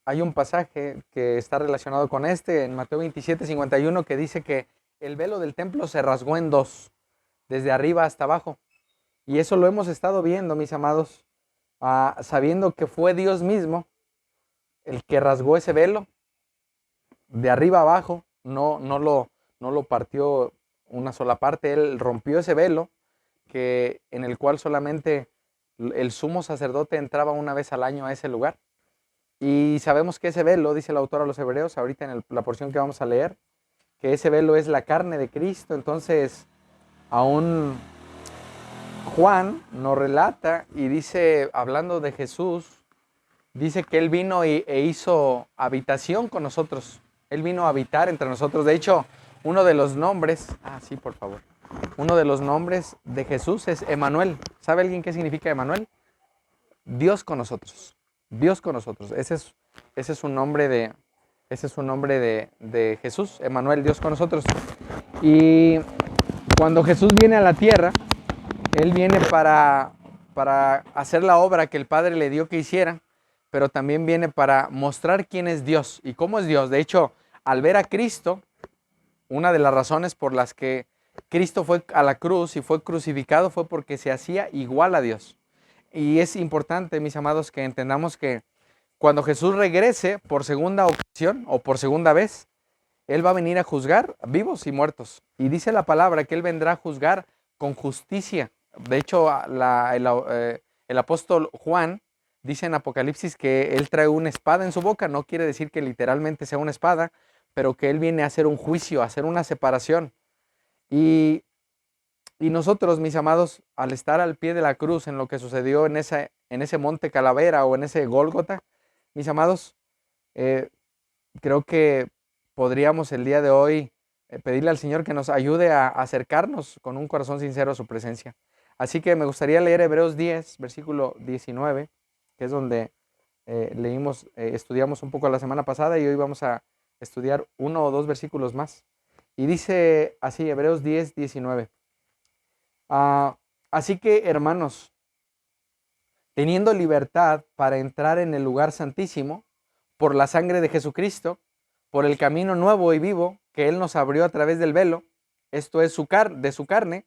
hay un pasaje que está relacionado con este, en Mateo 27:51, que dice que el velo del templo se rasgó en dos, desde arriba hasta abajo. Y eso lo hemos estado viendo, mis amados, sabiendo que fue Dios mismo el que rasgó ese velo de arriba abajo, no lo partió una sola parte, Él rompió ese velo en el cual solamente el sumo sacerdote entraba una vez al año a ese lugar. Y sabemos que ese velo, dice el autor a los Hebreos, ahorita en la porción que vamos a leer, que ese velo es la carne de Cristo. Entonces, aún Juan nos relata y dice, hablando de Jesús, dice que Él vino e hizo habitación con nosotros. Él vino a habitar entre nosotros. De hecho, uno de los nombres, sí, por favor. Uno de los nombres de Jesús es Emanuel. ¿Sabe alguien qué significa Emanuel? Dios con nosotros. Dios con nosotros. Ese es un nombre de Jesús, Emanuel, Dios con nosotros. Y cuando Jesús viene a la tierra, Él viene para hacer la obra que el Padre le dio que hiciera, pero también viene para mostrar quién es Dios y cómo es Dios. De hecho, al ver a Cristo, una de las razones por las que Cristo fue a la cruz y fue crucificado fue porque se hacía igual a Dios. Y es importante, mis amados, que entendamos que cuando Jesús regrese por segunda ocasión o por segunda vez, Él va a venir a juzgar vivos y muertos. Y dice la palabra que Él vendrá a juzgar con justicia. De hecho, el apóstol Juan dice en Apocalipsis que Él trae una espada en su boca. No quiere decir que literalmente sea una espada, pero que Él viene a hacer un juicio, a hacer una separación. Y nosotros, mis amados, al estar al pie de la cruz en lo que sucedió en ese monte Calavera o en ese Gólgota, mis amados, eh, creo que podríamos el día de hoy pedirle al Señor que nos ayude a acercarnos con un corazón sincero a su presencia. Así que me gustaría leer Hebreos 10, versículo 19, que es donde estudiamos un poco la semana pasada y hoy vamos a estudiar uno o dos versículos más. Y dice así, Hebreos 10, 19. Así que, hermanos, teniendo libertad para entrar en el lugar santísimo, por la sangre de Jesucristo, por el camino nuevo y vivo que Él nos abrió a través del velo, esto es de su carne,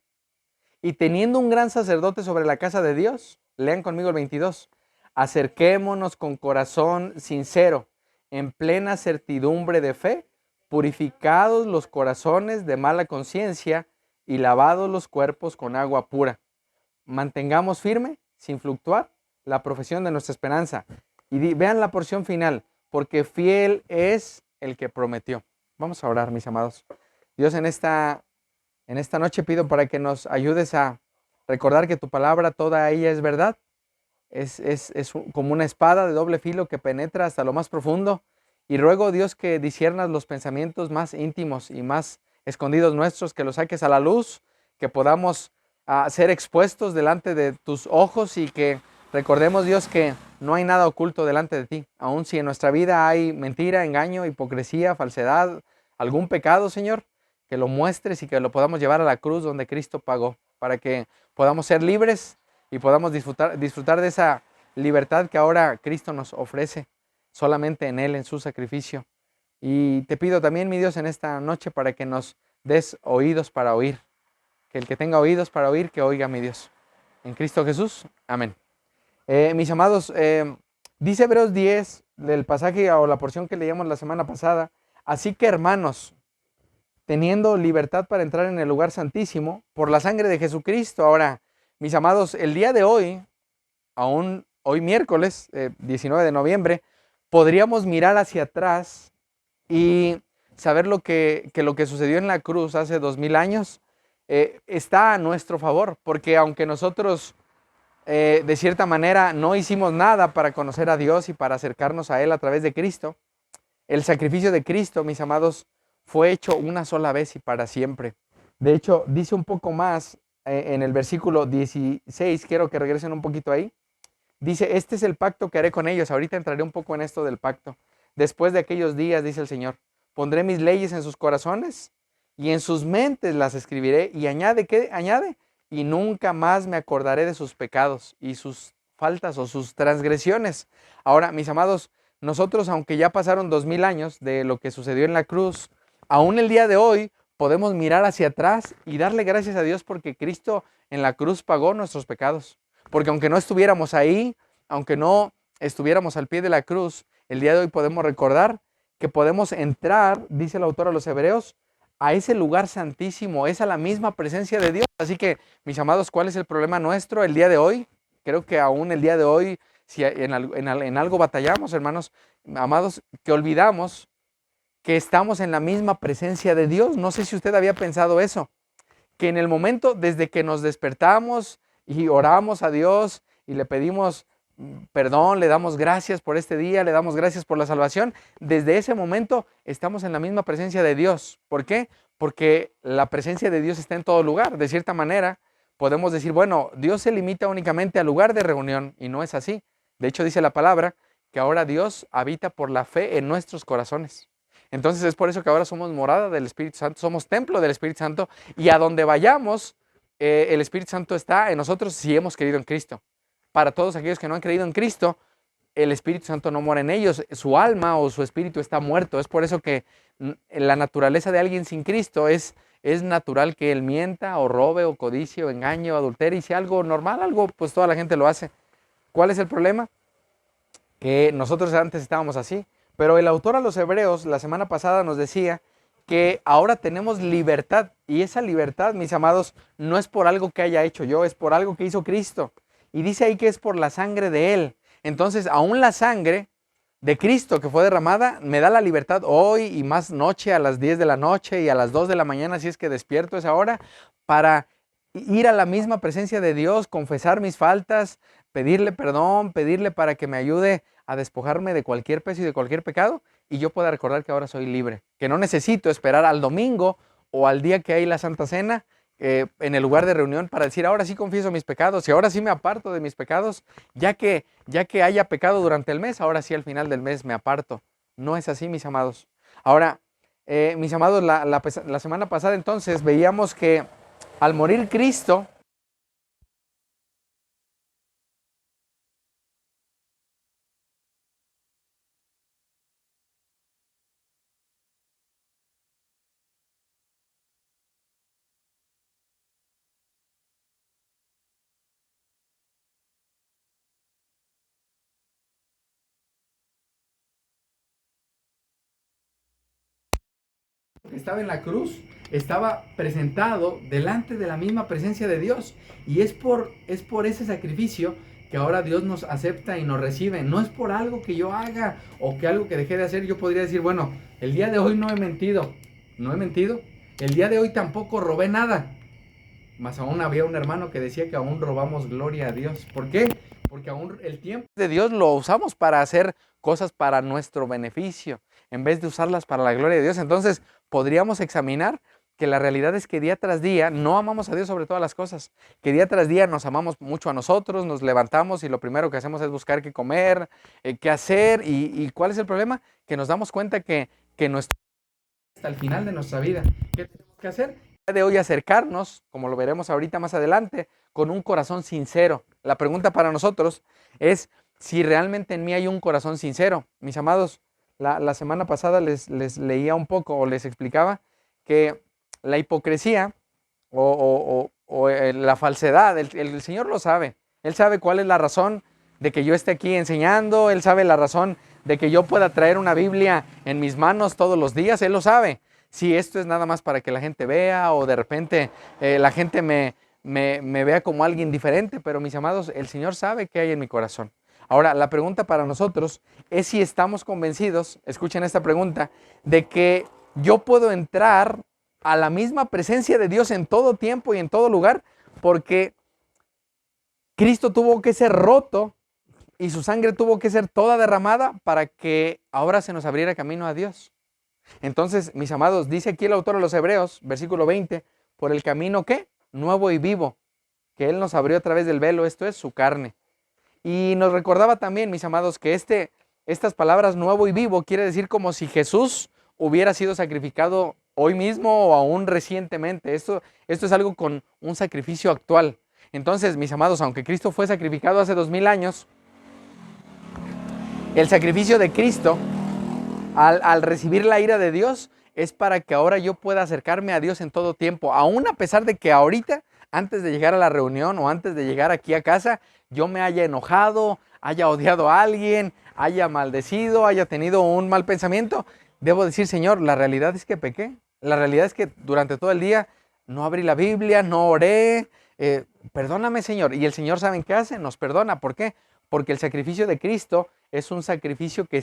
y teniendo un gran sacerdote sobre la casa de Dios, lean conmigo el 22, acerquémonos con corazón sincero, en plena certidumbre de fe, purificados los corazones de mala conciencia y lavados los cuerpos con agua pura. Mantengamos firme, sin fluctuar, la profesión de nuestra esperanza. Y vean la porción final, porque fiel es el que prometió. Vamos a orar, mis amados. Dios, en esta noche pido para que nos ayudes a recordar que tu palabra, toda ella es verdad. Es como una espada de doble filo que penetra hasta lo más profundo. Y ruego, Dios, que disciernas los pensamientos más íntimos y más escondidos nuestros, que los saques a la luz, que podamos ser expuestos delante de tus ojos y que recordemos, Dios, que no hay nada oculto delante de ti. Aun si en nuestra vida hay mentira, engaño, hipocresía, falsedad, algún pecado, Señor, que lo muestres y que lo podamos llevar a la cruz donde Cristo pagó, para que podamos ser libres y podamos disfrutar de esa libertad que ahora Cristo nos ofrece, solamente en Él, en su sacrificio. Y te pido también, mi Dios, en esta noche para que nos des oídos para oír. Que el que tenga oídos para oír, que oiga, mi Dios. En Cristo Jesús. Amén. Mis amados, dice Hebreos 10, del pasaje o la porción que leíamos la semana pasada. Así que, hermanos, teniendo libertad para entrar en el lugar santísimo, por la sangre de Jesucristo. Ahora, mis amados, el día de hoy, aún hoy miércoles 19 de noviembre, podríamos mirar hacia atrás y saber que lo que sucedió en la cruz hace 2000 años está a nuestro favor, porque aunque nosotros de cierta manera no hicimos nada para conocer a Dios y para acercarnos a Él a través de Cristo, el sacrificio de Cristo, mis amados, fue hecho una sola vez y para siempre. De hecho, dice un poco más en el versículo 16, quiero que regresen un poquito ahí. Dice, este es el pacto que haré con ellos. Ahorita entraré un poco en esto del pacto. Después de aquellos días, dice el Señor, pondré mis leyes en sus corazones y en sus mentes las escribiré. Y añade, ¿qué añade? Y nunca más me acordaré de sus pecados y sus faltas o sus transgresiones. Ahora, mis amados, nosotros, aunque ya pasaron 2000 años de lo que sucedió en la cruz, aún el día de hoy podemos mirar hacia atrás y darle gracias a Dios porque Cristo en la cruz pagó nuestros pecados. Porque aunque no estuviéramos ahí, aunque no estuviéramos al pie de la cruz, el día de hoy podemos recordar que podemos entrar, dice el autor a los Hebreos, a ese lugar santísimo, es a la misma presencia de Dios. Así que, mis amados, ¿cuál es el problema nuestro el día de hoy? Creo que aún el día de hoy, si en algo batallamos, hermanos, amados, que olvidamos que estamos en la misma presencia de Dios. No sé si usted había pensado eso, que en el momento desde que nos despertamos y oramos a Dios y le pedimos perdón, le damos gracias por este día, le damos gracias por la salvación, desde ese momento estamos en la misma presencia de Dios. ¿Por qué? Porque la presencia de Dios está en todo lugar. De cierta manera, podemos decir, bueno, Dios se limita únicamente al lugar de reunión y no es así. De hecho, dice la palabra que ahora Dios habita por la fe en nuestros corazones. Entonces es por eso que ahora somos morada del Espíritu Santo, somos templo del Espíritu Santo y a donde vayamos, el Espíritu Santo está en nosotros si hemos creído en Cristo. Para todos aquellos que no han creído en Cristo, el Espíritu Santo no mora en ellos, su alma o su espíritu está muerto. Es por eso que la naturaleza de alguien sin Cristo es natural que él mienta o robe o codicie o engañe o adultere y si algo normal, algo pues toda la gente lo hace. ¿Cuál es el problema? Que nosotros antes estábamos así, pero el autor a los Hebreos la semana pasada nos decía que ahora tenemos libertad y esa libertad, mis amados, no es por algo que haya hecho yo, es por algo que hizo Cristo. Y dice ahí que es por la sangre de Él. Entonces, aún la sangre de Cristo que fue derramada me da la libertad hoy y más noche a las 10 de la noche y a las 2 de la mañana, si es que despierto esa hora, para ir a la misma presencia de Dios, confesar mis faltas, pedirle perdón, pedirle para que me ayude a despojarme de cualquier peso y de cualquier pecado y yo pueda recordar que ahora soy libre, que no necesito esperar al domingo o al día que hay la Santa Cena en el lugar de reunión para decir, ahora sí confieso mis pecados y ahora sí me aparto de mis pecados, ya que haya pecado durante el mes, ahora sí al final del mes me aparto. No es así, mis amados. Ahora, mis amados, la semana pasada entonces veíamos que al morir Cristo, que estaba en la cruz, estaba presentado delante de la misma presencia de Dios. Y es por ese sacrificio que ahora Dios nos acepta y nos recibe. No es por algo que yo haga o que algo que dejé de hacer. Yo podría decir, bueno, el día de hoy no he mentido. No he mentido. El día de hoy tampoco robé nada. Mas aún había un hermano que decía que aún robamos gloria a Dios. ¿Por qué? Porque aún el tiempo de Dios lo usamos para hacer cosas para nuestro beneficio, en vez de usarlas para la gloria de Dios. Entonces, podríamos examinar que la realidad es que día tras día no amamos a Dios sobre todas las cosas, que día tras día nos amamos mucho a nosotros, nos levantamos y lo primero que hacemos es buscar qué comer, qué hacer. ¿Y cuál es el problema? Que nos damos cuenta que hasta el final de nuestra vida, ¿qué tenemos que hacer? De hoy acercarnos, como lo veremos ahorita más adelante, con un corazón sincero. La pregunta para nosotros es si realmente en mí hay un corazón sincero. Mis amados, la semana pasada les leía un poco o les explicaba que la hipocresía o la falsedad, el Señor lo sabe. Él sabe cuál es la razón de que yo esté aquí enseñando, Él sabe la razón de que yo pueda traer una Biblia en mis manos todos los días, Él lo sabe. Si esto es nada más para que la gente vea o de repente la gente me vea como alguien diferente, pero mis amados, el Señor sabe qué hay en mi corazón. Ahora, la pregunta para nosotros es si estamos convencidos, escuchen esta pregunta, de que yo puedo entrar a la misma presencia de Dios en todo tiempo y en todo lugar, porque Cristo tuvo que ser roto y su sangre tuvo que ser toda derramada para que ahora se nos abriera camino a Dios. Entonces, mis amados, dice aquí el autor a los Hebreos, versículo 20, por el camino ¿qué? Nuevo y vivo, que Él nos abrió a través del velo, esto es su carne. Y nos recordaba también, mis amados, que estas palabras nuevo y vivo quiere decir como si Jesús hubiera sido sacrificado hoy mismo o aún recientemente. Esto es algo con un sacrificio actual. Entonces, mis amados, aunque Cristo fue sacrificado hace 2000 años, El sacrificio de Cristo, al recibir la ira de Dios, es para que ahora yo pueda acercarme a Dios en todo tiempo, aún a pesar de que ahorita, antes de llegar a la reunión o antes de llegar aquí a casa, yo me haya enojado, haya odiado a alguien, haya maldecido, haya tenido un mal pensamiento. Debo decir, Señor, la realidad es que pequé. La realidad es que durante todo el día no abrí la Biblia, no oré. Perdóname, Señor. Y el Señor, ¿saben qué hace? Nos perdona. ¿Por qué? Porque el sacrificio de Cristo es un sacrificio que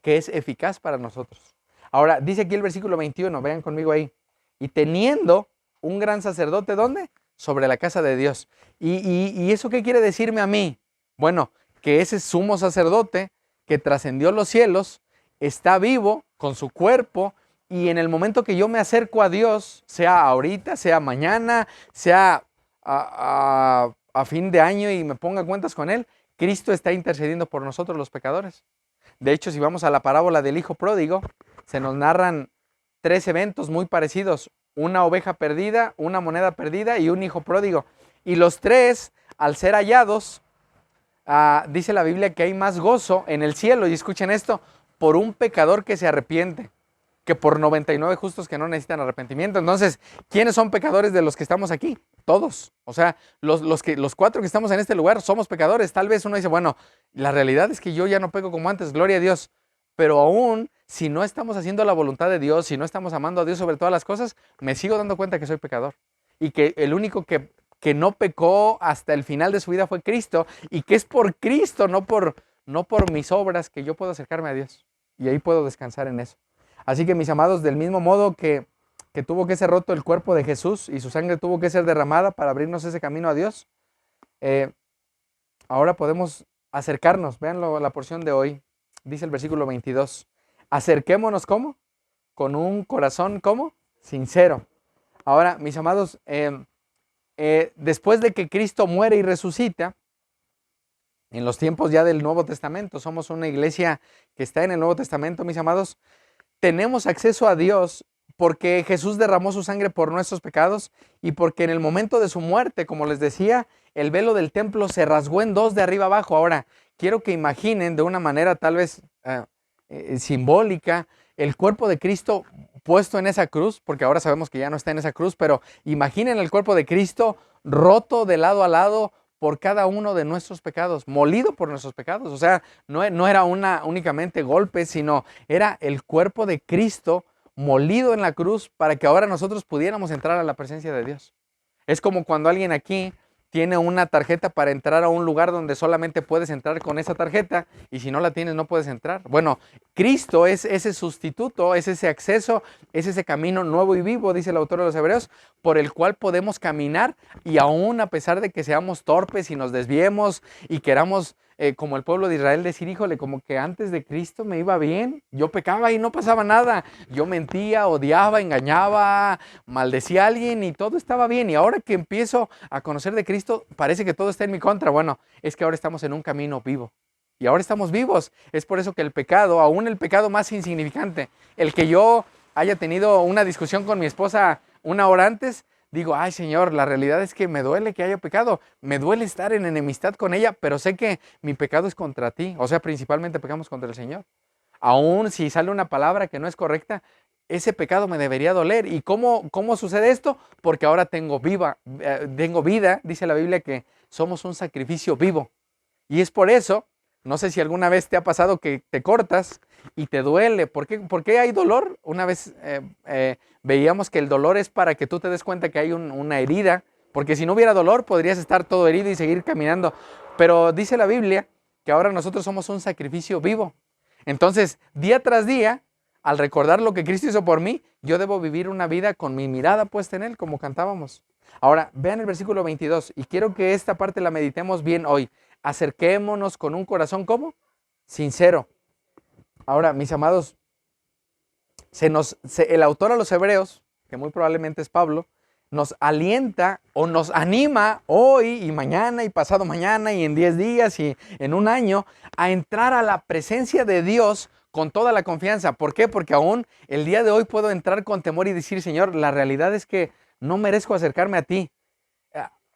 que es eficaz para nosotros. Ahora, dice aquí el versículo 21, vean conmigo ahí. Y teniendo un gran sacerdote, ¿dónde? Sobre la casa de Dios. ¿Y eso qué quiere decirme a mí? Bueno, que ese sumo sacerdote que trascendió los cielos está vivo con su cuerpo, y en el momento que yo me acerco a Dios, sea ahorita, sea mañana, sea a fin de año y me ponga cuentas con Él, Cristo está intercediendo por nosotros los pecadores. De hecho, si vamos a la parábola del hijo pródigo, se nos narran 3 eventos muy parecidos: una oveja perdida, una moneda perdida y un hijo pródigo. Y los 3, al ser hallados, dice la Biblia que hay más gozo en el cielo, y escuchen esto, por un pecador que se arrepiente, que por 99 justos que no necesitan arrepentimiento. Entonces, ¿quiénes son pecadores de los que estamos aquí? Todos. O sea, los 4 que estamos en este lugar somos pecadores. Tal vez uno dice, bueno, la realidad es que yo ya no peco como antes, gloria a Dios. Pero aún, si no estamos haciendo la voluntad de Dios, si no estamos amando a Dios sobre todas las cosas, me sigo dando cuenta que soy pecador. Y que el único que no pecó hasta el final de su vida fue Cristo, y que es por Cristo, no por mis obras, que yo puedo acercarme a Dios. Y ahí puedo descansar en eso. Así que, mis amados, del mismo modo que tuvo que ser roto el cuerpo de Jesús y su sangre tuvo que ser derramada para abrirnos ese camino a Dios, ahora podemos acercarnos. Vean la porción de hoy. Dice el versículo 22. Acerquémonos, ¿cómo? Con un corazón, ¿cómo? Sincero. Ahora, mis amados, después de que Cristo muere y resucita, en los tiempos ya del Nuevo Testamento, somos una iglesia que está en el Nuevo Testamento, mis amados, tenemos acceso a Dios porque Jesús derramó su sangre por nuestros pecados, y porque en el momento de su muerte, como les decía, el velo del templo se rasgó en 2 de arriba abajo. Ahora, quiero que imaginen de una manera tal vez simbólica el cuerpo de Cristo puesto en esa cruz, porque ahora sabemos que ya no está en esa cruz, pero imaginen el cuerpo de Cristo roto de lado a lado por cada uno de nuestros pecados, molido por nuestros pecados. O sea, no era únicamente golpes, sino era el cuerpo de Cristo molido en la cruz para que ahora nosotros pudiéramos entrar a la presencia de Dios. Es como cuando alguien aquí tiene una tarjeta para entrar a un lugar donde solamente puedes entrar con esa tarjeta, y si no la tienes no puedes entrar. Bueno, Cristo es ese sustituto, es ese acceso, es ese camino nuevo y vivo, dice el autor de los Hebreos, por el cual podemos caminar, y aún a pesar de que seamos torpes y nos desviemos y queramos, como el pueblo de Israel, decir, híjole, como que antes de Cristo me iba bien, yo pecaba y no pasaba nada, yo mentía, odiaba, engañaba, maldecía a alguien y todo estaba bien, y ahora que empiezo a conocer de Cristo parece que todo está en mi contra. Bueno, es que ahora estamos en un camino vivo, y ahora estamos vivos. Es por eso que el pecado, aún el pecado más insignificante, el que yo haya tenido una discusión con mi esposa 1 hora antes, digo, ay Señor, la realidad es que me duele que haya pecado, me duele estar en enemistad con ella, pero sé que mi pecado es contra ti. O sea, principalmente pecamos contra el Señor. Aún si sale una palabra que no es correcta, ese pecado me debería doler. ¿Y cómo sucede esto? Porque ahora tengo vida, dice la Biblia que somos un sacrificio vivo. Y es por eso, no sé si alguna vez te ha pasado que te cortas y te duele. ¿Por qué hay dolor? Una vez veíamos que el dolor es para que tú te des cuenta que hay una herida, porque si no hubiera dolor podrías estar todo herido y seguir caminando. Pero dice la Biblia que ahora nosotros somos un sacrificio vivo. Entonces, día tras día, al recordar lo que Cristo hizo por mí, yo debo vivir una vida con mi mirada puesta en Él, como cantábamos. Ahora, vean el versículo 22, y quiero que esta parte la meditemos bien hoy. Acerquémonos con un corazón, ¿cómo? Sincero. Ahora, mis amados, el autor a los Hebreos, que muy probablemente es Pablo, nos alienta o nos anima hoy y mañana y pasado mañana y en 10 días y en un año a entrar a la presencia de Dios con toda la confianza. ¿Por qué? Porque aún el día de hoy puedo entrar con temor y decir, Señor, la realidad es que no merezco acercarme a ti.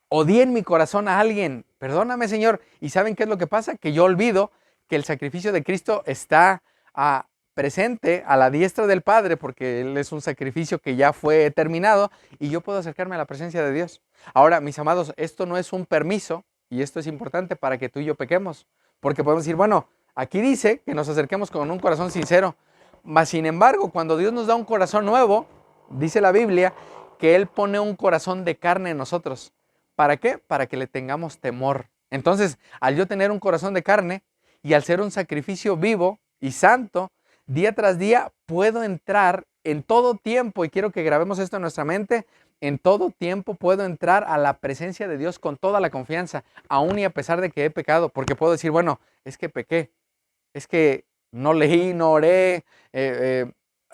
Odié en mi corazón a alguien, perdóname, Señor. ¿Y saben qué es lo que pasa? Que yo olvido que el sacrificio de Cristo está presente a la diestra del Padre, porque Él es un sacrificio que ya fue terminado y yo puedo acercarme a la presencia de Dios. Ahora, mis amados, esto no es un permiso y esto es importante para que tú y yo pequemos, porque podemos decir, bueno, aquí dice que nos acerquemos con un corazón sincero, mas sin embargo, cuando Dios nos da un corazón nuevo, dice la Biblia, que Él pone un corazón de carne en nosotros. ¿Para qué? Para que le tengamos temor. Entonces, al yo tener un corazón de carne y al ser un sacrificio vivo y santo, día tras día puedo entrar en todo tiempo, y quiero que grabemos esto en nuestra mente, en todo tiempo puedo entrar a la presencia de Dios con toda la confianza, aún y a pesar de que he pecado, porque puedo decir, bueno, es que pequé, es que no leí, no oré,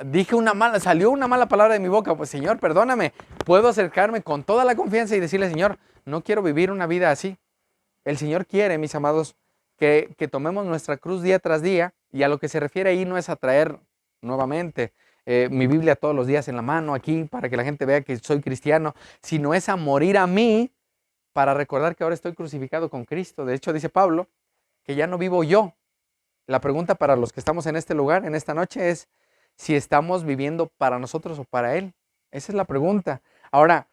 dije salió una mala palabra de mi boca, pues Señor, perdóname. Puedo acercarme con toda la confianza y decirle, Señor, no quiero vivir una vida así. El Señor quiere, mis amados, que tomemos nuestra cruz día tras día, y a lo que se refiere ahí no es a traer nuevamente mi Biblia todos los días en la mano aquí para que la gente vea que soy cristiano, sino es a morir a mí para recordar que ahora estoy crucificado con Cristo. De hecho, dice Pablo que ya no vivo yo. La pregunta para los que estamos en este lugar, en esta noche, es si estamos viviendo para nosotros o para Él. Esa es la pregunta. Ahora,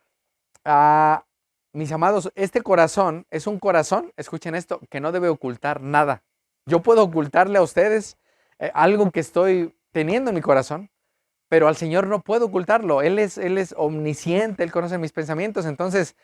mis amados, este corazón es un corazón, escuchen esto, que no debe ocultar nada. Yo puedo ocultarle a ustedes algo que estoy teniendo en mi corazón, pero al Señor no puedo ocultarlo. Él es omnisciente, Él conoce mis pensamientos. Entonces,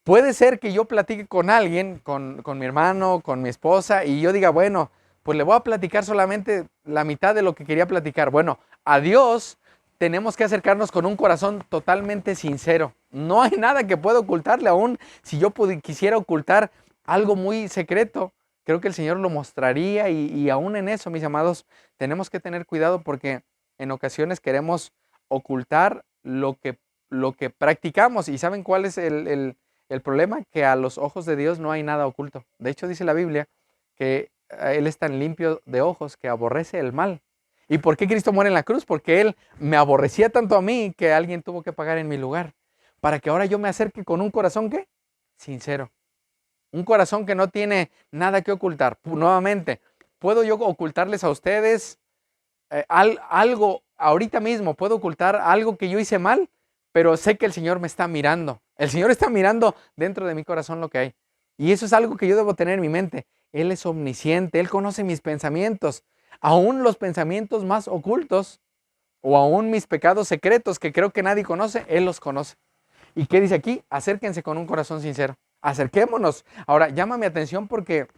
puede ser que yo platique con alguien, con mi hermano, con mi esposa, y yo diga, bueno, pues le voy a platicar solamente la mitad de lo que quería platicar. Bueno, a Dios tenemos que acercarnos con un corazón totalmente sincero. No hay nada que pueda ocultarle, aún si yo quisiera ocultar algo muy secreto, creo que el Señor lo mostraría, y aún en eso, mis amados, tenemos que tener cuidado, porque en ocasiones queremos ocultar lo que practicamos. ¿Y saben cuál es el problema? Que a los ojos de Dios no hay nada oculto. De hecho, dice la Biblia que Él es tan limpio de ojos que aborrece el mal. ¿Y por qué Cristo muere en la cruz? Porque Él me aborrecía tanto a mí que alguien tuvo que pagar en mi lugar, para que ahora yo me acerque con un corazón, ¿qué? Sincero. Un corazón que no tiene nada que ocultar. Nuevamente, ¿puedo yo ocultarles a ustedes algo ahorita mismo? ¿Puedo ocultar algo que yo hice mal? Pero sé que el Señor me está mirando. El Señor está mirando dentro de mi corazón lo que hay. Y eso es algo que yo debo tener en mi mente. Él es omnisciente, Él conoce mis pensamientos, aún los pensamientos más ocultos, o aún mis pecados secretos que creo que nadie conoce, Él los conoce. ¿Y qué dice aquí? Acérquense con un corazón sincero. Acerquémonos. Ahora, llama mi atención porque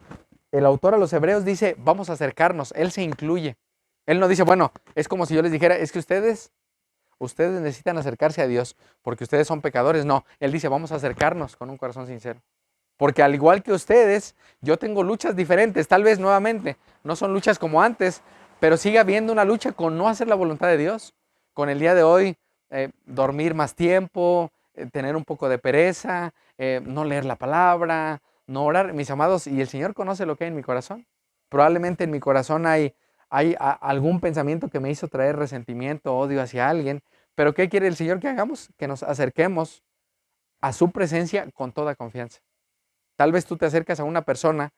el autor a los Hebreos dice, vamos a acercarnos. Él se incluye. Él no dice, bueno, es como si yo les dijera, es que ustedes necesitan acercarse a Dios porque ustedes son pecadores. No, Él dice, vamos a acercarnos con un corazón sincero. Porque al igual que ustedes, yo tengo luchas diferentes. Tal vez nuevamente no son luchas como antes, pero sigue habiendo una lucha con no hacer la voluntad de Dios. Con el día de hoy, dormir más tiempo, tener un poco de pereza, no leer la palabra, no orar. Mis amados, y el Señor conoce lo que hay en mi corazón. Probablemente en mi corazón hay algún pensamiento que me hizo traer resentimiento, odio hacia alguien. Pero ¿qué quiere el Señor que hagamos? Que nos acerquemos a su presencia con toda confianza. Tal vez tú te acercas a una persona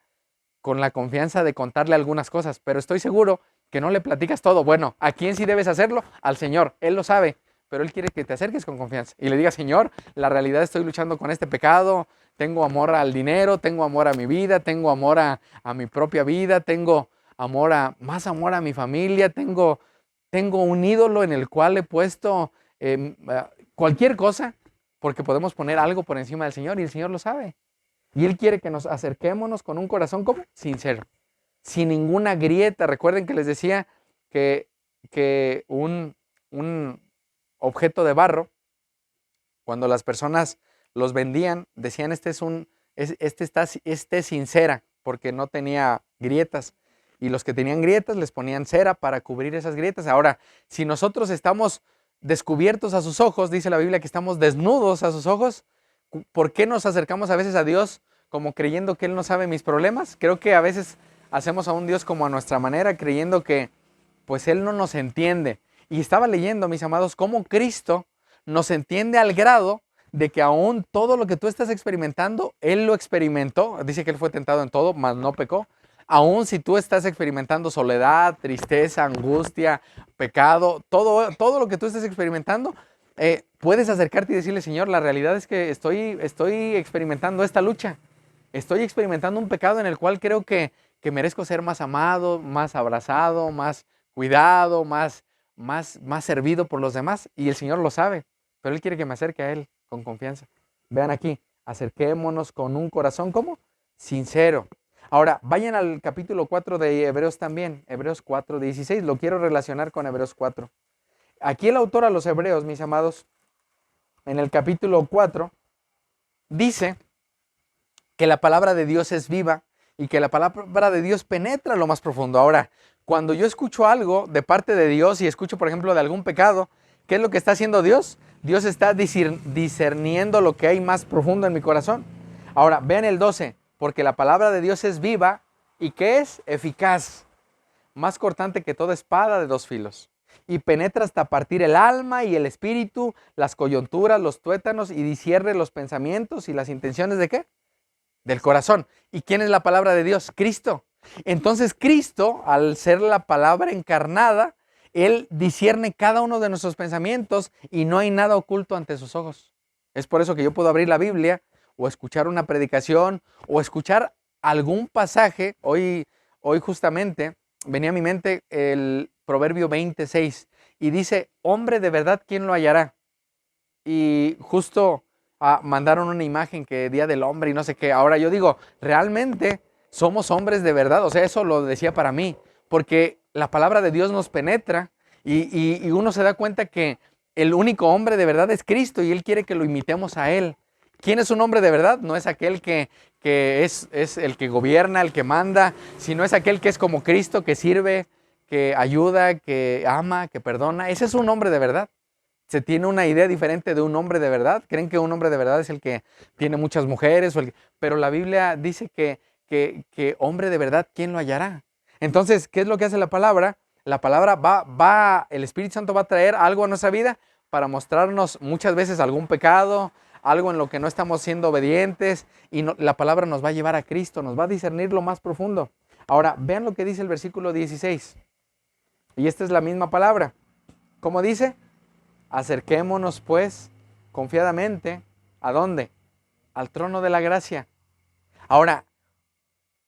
con la confianza de contarle algunas cosas, pero estoy seguro que no le platicas todo. Bueno, ¿a quién sí debes hacerlo? Al Señor. Él lo sabe, pero Él quiere que te acerques con confianza y le digas, Señor, la realidad estoy luchando con este pecado, tengo amor al dinero, tengo amor a mi vida, tengo amor a mi propia vida, tengo más amor a mi familia, tengo un ídolo en el cual he puesto cualquier cosa, porque podemos poner algo por encima del Señor y el Señor lo sabe. Y Él quiere que nos acerquémonos con un corazón como sincero, sin ninguna grieta. Recuerden que les decía que un objeto de barro, cuando las personas los vendían, decían este es sincera, porque no tenía grietas. Y los que tenían grietas les ponían cera para cubrir esas grietas. Ahora, si nosotros estamos descubiertos a sus ojos, dice la Biblia que estamos desnudos a sus ojos, ¿por qué nos acercamos a veces a Dios como creyendo que Él no sabe mis problemas? Creo que a veces hacemos a un Dios como a nuestra manera, creyendo que pues Él no nos entiende. Y estaba leyendo, mis amados, cómo Cristo nos entiende al grado de que aún todo lo que tú estás experimentando, Él lo experimentó. Dice que Él fue tentado en todo, mas no pecó. Aún si tú estás experimentando soledad, tristeza, angustia, pecado, todo lo que tú estés experimentando, puedes acercarte y decirle, Señor, la realidad es que estoy experimentando esta lucha. Estoy experimentando un pecado en el cual creo que merezco ser más amado, más abrazado, más cuidado, más servido por los demás. Y el Señor lo sabe, pero Él quiere que me acerque a Él con confianza. Vean aquí, acerquémonos con un corazón, ¿cómo? Sincero. Ahora, vayan al capítulo 4 de Hebreos también, Hebreos 4:16, lo quiero relacionar con Hebreos 4. Aquí el autor a los Hebreos, mis amados, en el capítulo 4, dice que la palabra de Dios es viva y que la palabra de Dios penetra lo más profundo. Ahora, cuando yo escucho algo de parte de Dios y escucho, por ejemplo, de algún pecado, ¿qué es lo que está haciendo Dios? Dios está discerniendo lo que hay más profundo en mi corazón. Ahora, vean el 12, porque la palabra de Dios es viva y ¿qué es? Eficaz, más cortante que toda espada de dos filos, y penetra hasta partir el alma y el espíritu, las coyunturas, los tuétanos, y discierne los pensamientos y las intenciones ¿de qué? Del corazón. ¿Y quién es la palabra de Dios? Cristo. Entonces Cristo, al ser la palabra encarnada, Él discierne cada uno de nuestros pensamientos y no hay nada oculto ante sus ojos. Es por eso que yo puedo abrir la Biblia o escuchar una predicación o escuchar algún pasaje. Hoy justamente venía a mi mente el Proverbio 26 y dice, hombre de verdad, ¿quién lo hallará? Y justo mandaron una imagen que Día del Hombre y no sé qué. Ahora yo digo, realmente somos hombres de verdad. O sea, eso lo decía para mí, porque la palabra de Dios nos penetra y uno se da cuenta que el único hombre de verdad es Cristo y Él quiere que lo imitemos a Él. ¿Quién es un hombre de verdad? No es aquel que es el que gobierna, el que manda, sino es aquel que es como Cristo, que sirve, que ayuda, que ama, que perdona. Ese es un hombre de verdad. Se tiene una idea diferente de un hombre de verdad. Creen que un hombre de verdad es el que tiene muchas mujeres, pero la Biblia dice que hombre de verdad, ¿quién lo hallará? Entonces, ¿qué es lo que hace la palabra? La palabra el Espíritu Santo va a traer algo a nuestra vida para mostrarnos muchas veces algún pecado, algo en lo que no estamos siendo obedientes, y la palabra nos va a llevar a Cristo, nos va a discernir lo más profundo. Ahora, vean lo que dice el versículo 16. Y esta es la misma palabra. ¿Cómo dice? Acerquémonos pues confiadamente, ¿a dónde? Al trono de la gracia. Ahora,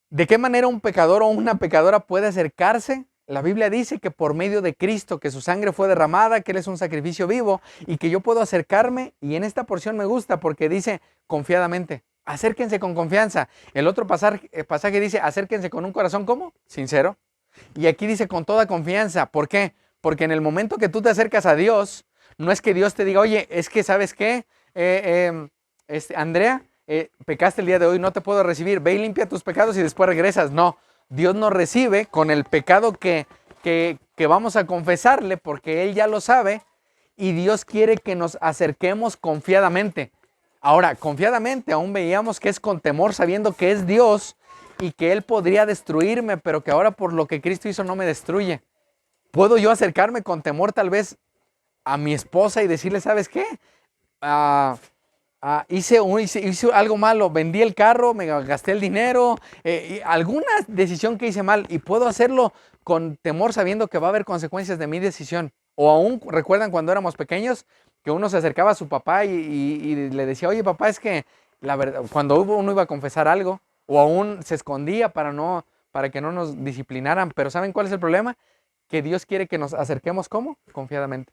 ¿de qué manera un pecador o una pecadora puede acercarse? La Biblia dice que por medio de Cristo, que su sangre fue derramada, que Él es un sacrificio vivo y que yo puedo acercarme, y en esta porción me gusta porque dice confiadamente, acérquense con confianza. El otro pasaje dice, acérquense con un corazón, ¿cómo? Sincero. Y aquí dice con toda confianza. ¿Por qué? Porque en el momento que tú te acercas a Dios, no es que Dios te diga, oye, es que ¿sabes qué? Andrea, pecaste el día de hoy, no te puedo recibir, ve y limpia tus pecados y después regresas. No, Dios nos recibe con el pecado que vamos a confesarle porque Él ya lo sabe y Dios quiere que nos acerquemos confiadamente. Ahora, confiadamente aún veíamos que es con temor sabiendo que es Dios y que Él podría destruirme, pero que ahora por lo que Cristo hizo no me destruye. ¿Puedo yo acercarme con temor tal vez a mi esposa y decirle, ¿sabes qué? Hice algo malo, vendí el carro, me gasté el dinero, alguna decisión que hice mal, y puedo hacerlo con temor sabiendo que va a haber consecuencias de mi decisión. O aún recuerdan cuando éramos pequeños que uno se acercaba a su papá y le decía, oye papá, es que la verdad, cuando uno iba a confesar algo, o aún se escondía para que no nos disciplinaran. Pero ¿saben cuál es el problema? Que Dios quiere que nos acerquemos ¿cómo? Confiadamente,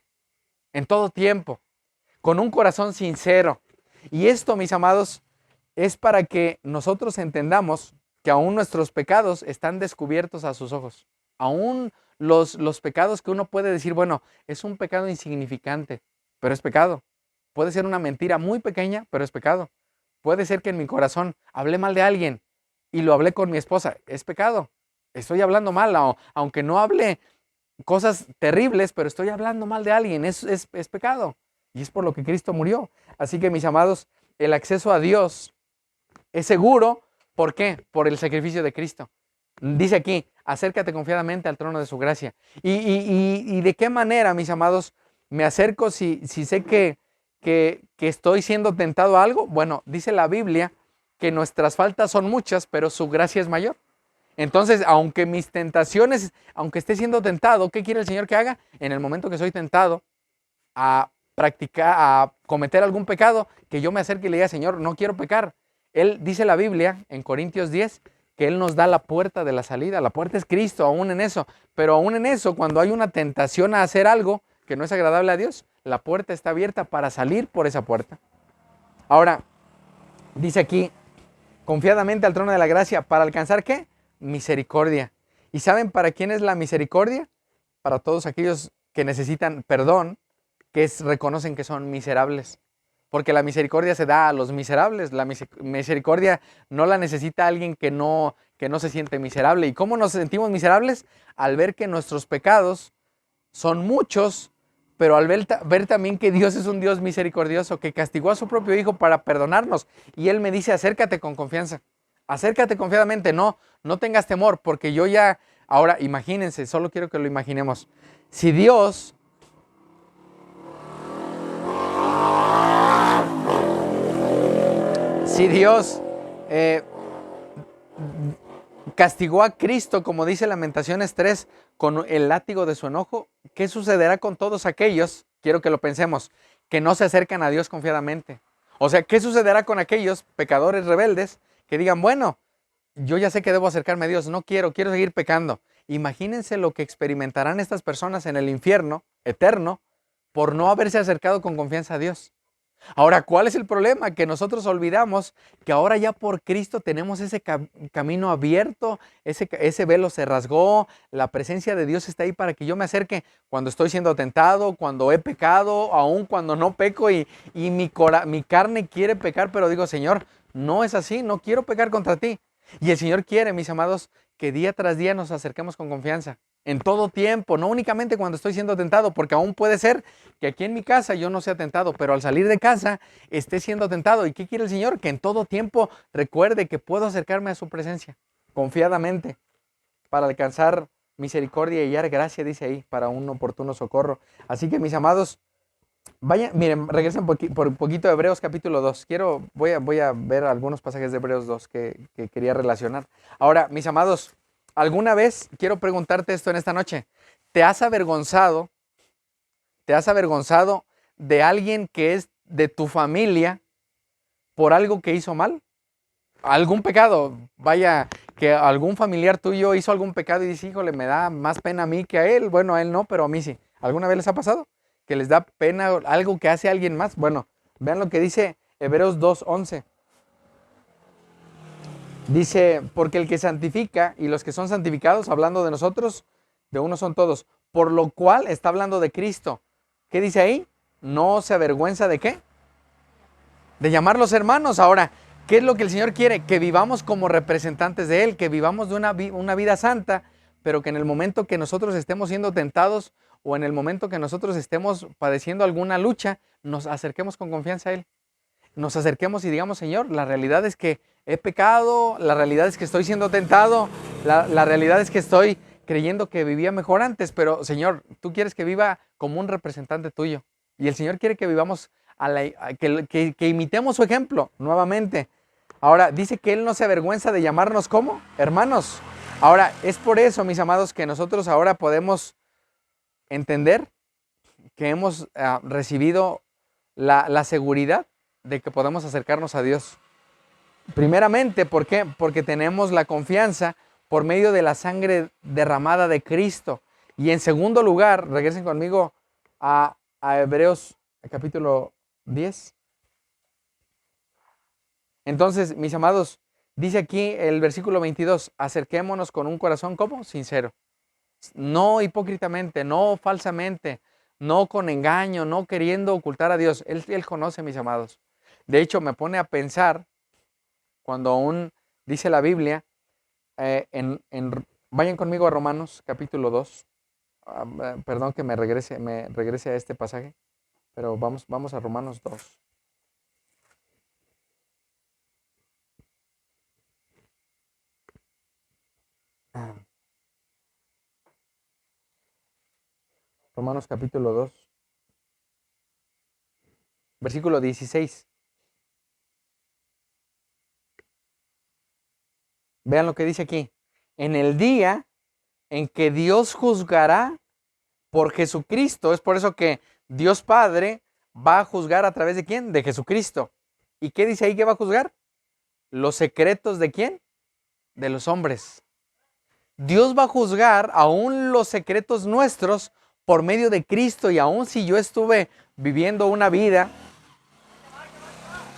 en todo tiempo, con un corazón sincero. Y esto, mis amados, es para que nosotros entendamos que aún nuestros pecados están descubiertos a sus ojos. Aún los pecados que uno puede decir, bueno, es un pecado insignificante, pero es pecado. Puede ser una mentira muy pequeña, pero es pecado. Puede ser que en mi corazón hablé mal de alguien y lo hablé con mi esposa. Es pecado. Estoy hablando mal, aunque no hable cosas terribles, pero estoy hablando mal de alguien. Es pecado. Y es por lo que Cristo murió. Así que, mis amados, el acceso a Dios es seguro. ¿Por qué? Por el sacrificio de Cristo. Dice aquí, acércate confiadamente al trono de su gracia. ¿Y de qué manera, mis amados, me acerco si sé que estoy siendo tentado a algo? Bueno, dice la Biblia que nuestras faltas son muchas, pero su gracia es mayor. Entonces, aunque mis tentaciones, aunque esté siendo tentado, ¿qué quiere el Señor que haga? En el momento que soy tentado a practicar, a cometer algún pecado, que yo me acerque y le diga, Señor, no quiero pecar. Él dice la Biblia en Corintios 10 que Él nos da la puerta de la salida. La puerta es Cristo, aún en eso. Pero aún en eso, cuando hay una tentación a hacer algo que no es agradable a Dios, la puerta está abierta para salir por esa puerta. Ahora, dice aquí, confiadamente al trono de la gracia, ¿para alcanzar qué? Misericordia. ¿Y saben para quién es la misericordia? Para todos aquellos que necesitan perdón, reconocen que son miserables. Porque la misericordia se da a los miserables. La misericordia no la necesita alguien que no se siente miserable. ¿Y cómo nos sentimos miserables? Al ver que nuestros pecados son muchos, pero al ver también que Dios es un Dios misericordioso, que castigó a su propio Hijo para perdonarnos. Y Él me dice, acércate con confianza, acércate confiadamente, no tengas temor, porque yo ya, ahora imagínense, solo quiero que lo imaginemos. Si Dios castigó a Cristo, como dice Lamentaciones 3, con el látigo de su enojo, ¿qué sucederá con todos aquellos, quiero que lo pensemos, que no se acercan a Dios confiadamente? O sea, ¿qué sucederá con aquellos pecadores rebeldes que digan, bueno, yo ya sé que debo acercarme a Dios, no quiero seguir pecando? Imagínense lo que experimentarán estas personas en el infierno eterno por no haberse acercado con confianza a Dios. Ahora, ¿cuál es el problema? Que nosotros olvidamos que ahora ya por Cristo tenemos ese camino abierto, ese velo se rasgó, la presencia de Dios está ahí para que yo me acerque cuando estoy siendo tentado, cuando he pecado, aún cuando no peco y mi carne quiere pecar, pero digo, Señor, no es así, no quiero pecar contra ti. Y el Señor quiere, mis amados, que día tras día nos acerquemos con confianza, en todo tiempo, no únicamente cuando estoy siendo tentado, porque aún puede ser que aquí en mi casa yo no sea tentado, pero al salir de casa esté siendo tentado. ¿Y qué quiere el Señor? Que en todo tiempo recuerde que puedo acercarme a su presencia confiadamente para alcanzar misericordia y hallar gracia, dice ahí, para un oportuno socorro. Así que mis amados, vayan, miren, regresen por un poquito a Hebreos capítulo 2. Voy a ver algunos pasajes de Hebreos 2 que quería relacionar. Ahora, mis amados, ¿alguna vez, quiero preguntarte esto en esta noche, ¿te has avergonzado de alguien que es de tu familia por algo que hizo mal? ¿Algún pecado? Vaya, que algún familiar tuyo hizo algún pecado y dice, híjole, me da más pena a mí que a él. Bueno, a él no, pero a mí sí. ¿Alguna vez les ha pasado? Que les da pena algo que hace alguien más. Bueno, vean lo que dice Hebreos 2:11. Dice, porque el que santifica y los que son santificados, hablando de nosotros, de uno son todos. Por lo cual está hablando de Cristo. ¿Qué dice ahí? No se avergüenza de qué? De llamarlos hermanos. Ahora, ¿qué es lo que el Señor quiere? Que vivamos como representantes de Él, que vivamos de una vida santa, pero que en el momento que nosotros estemos siendo tentados o en el momento que nosotros estemos padeciendo alguna lucha, nos acerquemos con confianza a Él. Nos acerquemos y digamos, Señor, la realidad es que he pecado, la realidad es que estoy siendo tentado, la realidad es que estoy creyendo que vivía mejor antes, pero Señor, tú quieres que viva como un representante tuyo. Y el Señor quiere que vivamos, que imitemos su ejemplo nuevamente. Ahora, dice que Él no se avergüenza de llamarnos como hermanos. Ahora, es por eso, mis amados, que nosotros ahora podemos entender que hemos recibido la seguridad de que podemos acercarnos a Dios. Primeramente, ¿por qué? Porque tenemos la confianza por medio de la sangre derramada de Cristo. Y en segundo lugar, regresen conmigo a Hebreos capítulo 10. Entonces, mis amados, dice aquí el versículo 22, acerquémonos con un corazón, ¿cómo? Sincero. No hipócritamente, no falsamente, no con engaño, no queriendo ocultar a Dios. Él conoce, mis amados. De hecho, me pone a pensar cuando aún dice la Biblia, vayan conmigo a Romanos capítulo 2. Perdón que me regrese a este pasaje, pero vamos a Romanos 2. Romanos capítulo 2, versículo 16. Vean lo que dice aquí. en el día en que Dios juzgará por Jesucristo. Es por eso que Dios Padre va a juzgar a través de ¿quién? De Jesucristo. ¿Y qué dice ahí que va a juzgar? Los secretos ¿de quién? De los hombres. Dios va a juzgar aún los secretos nuestros por medio de Cristo, y aún si yo estuve viviendo una vida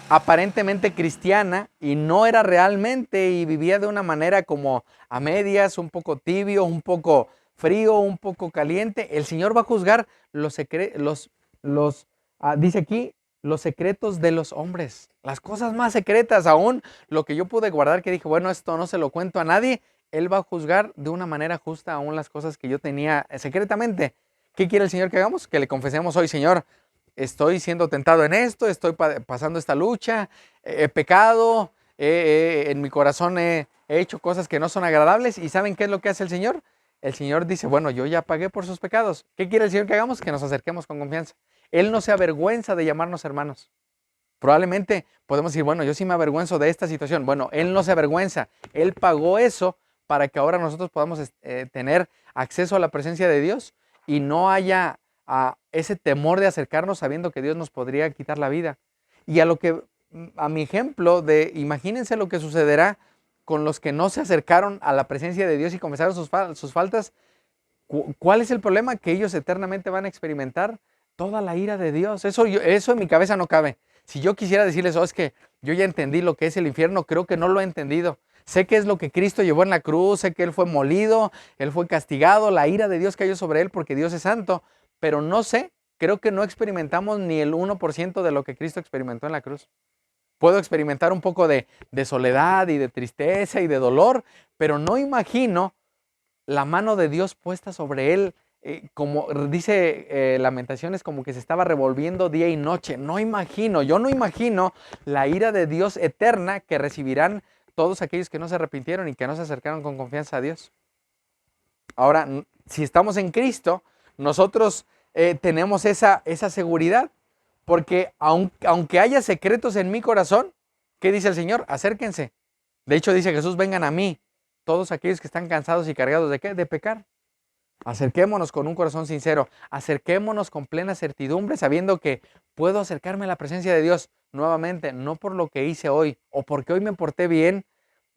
aparentemente cristiana y no era realmente, y vivía de una manera como a medias, un poco tibio, un poco frío, un poco caliente, el Señor va a juzgar dice aquí, los secretos de los hombres, las cosas más secretas, aún lo que yo pude guardar, que dije, bueno, esto no se lo cuento a nadie, Él va a juzgar de una manera justa aún las cosas que yo tenía secretamente. ¿Qué quiere el Señor que hagamos? Que le confesemos hoy: Señor, estoy siendo tentado en esto, estoy pasando esta lucha, he pecado, en mi corazón he hecho cosas que no son agradables. ¿Y saben qué es lo que hace el Señor? El Señor dice, bueno, yo ya pagué por sus pecados. ¿Qué quiere el Señor que hagamos? Que nos acerquemos con confianza. Él no se avergüenza de llamarnos hermanos. Probablemente podemos decir, bueno, yo sí me avergüenzo de esta situación. Bueno, Él no se avergüenza. Él pagó eso para que ahora nosotros podamos tener acceso a la presencia de Dios y no haya ese temor de acercarnos sabiendo que Dios nos podría quitar la vida. Y a mi ejemplo de, imagínense lo que sucederá con los que no se acercaron a la presencia de Dios y confesaron sus faltas. ¿Cuál es el problema? Que ellos eternamente van a experimentar toda la ira de Dios. Eso en mi cabeza no cabe. Si yo quisiera decirles, es que yo ya entendí lo que es el infierno, creo que no lo he entendido. Sé qué es lo que Cristo llevó en la cruz, sé que Él fue molido, Él fue castigado, la ira de Dios cayó sobre Él porque Dios es santo, pero no sé, creo que no experimentamos ni el 1% de lo que Cristo experimentó en la cruz. Puedo experimentar un poco de soledad y de tristeza y de dolor, pero no imagino la mano de Dios puesta sobre él, como dice Lamentaciones, como que se estaba revolviendo día y noche. Yo no imagino la ira de Dios eterna que recibirán todos aquellos que no se arrepintieron y que no se acercaron con confianza a Dios. Ahora, si estamos en Cristo, nosotros tenemos esa seguridad, porque aunque haya secretos en mi corazón, ¿qué dice el Señor? Acérquense. De hecho, dice Jesús, vengan a mí, todos aquellos que están cansados y cargados ¿de qué? De pecar. Acerquémonos con un corazón sincero, acerquémonos con plena certidumbre, sabiendo que puedo acercarme a la presencia de Dios nuevamente, no por lo que hice hoy o porque hoy me porté bien,